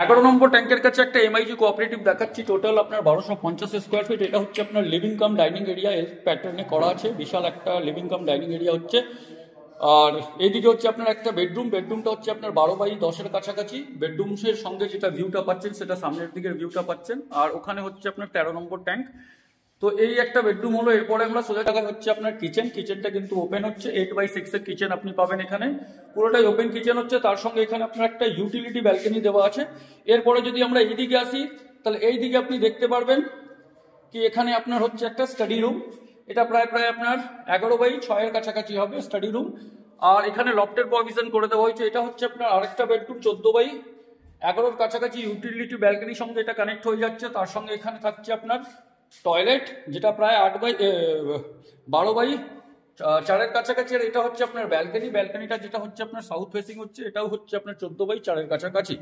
11 নম্বর ট্যাঙ্কের কাছে একটা এমআইজি কোঅপারেটিভ দেখাচ্ছি। টোটাল আপনার 1250 স্কোয়ার ফিট। এটা হচ্ছে আপনার লিভিং কাম ডাইনিং এরিয়া, এল প্যাটার্নে করা আছে। বিশাল একটা লিভিং কাম ডাইনিং এরিয়া হচ্ছে। আর এইদিকে হচ্ছে আপনার একটা বেডরুম। বেডরুমটা হচ্ছে আপনার 12x10 কাছাকাছি। বেডরুমসের সঙ্গে যেটা ভিউটা পাচ্ছেন সেটা সামনের দিকের ভিউটা পাচ্ছেন। আর ওখানে হচ্ছে আপনার 13 নম্বর ট্যাঙ্ক। তো এই একটা বেডরুম হলো। এরপরে আমরা সোজা টাকা হচ্ছে আপনার কিচেন। কিচেনটা কিন্তু ওপেন হচ্ছে, 8x6 এর কিচেন আপনি পাবেন এখানে। পুরোটাই ওপেন কিচেন হচ্ছে। তার সঙ্গে এখানে আপনার একটা ইউটিলিটি ব্যালকনি দেওয়া আছে। এরপরে যদি আমরা এইদিকে আসি, তাহলে এইদিকে আপনি দেখতে পারবেন কি এখানে আপনার হচ্ছে একটা স্টাডি রুম। এটা প্রায় আপনার 11x6 এর কাছাকাছি হবে স্টাডি রুম। আর এখানে লফটের প্রভিশন করে দেওয়া হয়েছে। এটা হচ্ছে আপনার আরেকটা বেডরুম, 14x11 কাছাকাছি। ইউটিলিটি ব্যালকনির সঙ্গে এটা কানেক্ট হয়ে যাচ্ছে। তার সঙ্গে এখানে থাকছে আপনার টয়লেট, যেটা প্রায় 12x4 কাছাকাছি। আর এটা হচ্ছে আপনার ব্যালকনি। ব্যালকনিটা যেটা হচ্ছে আপনার সাউথ ফেসিং হচ্ছে, এটাও হচ্ছে আপনার 14x4 কাছাকাছি।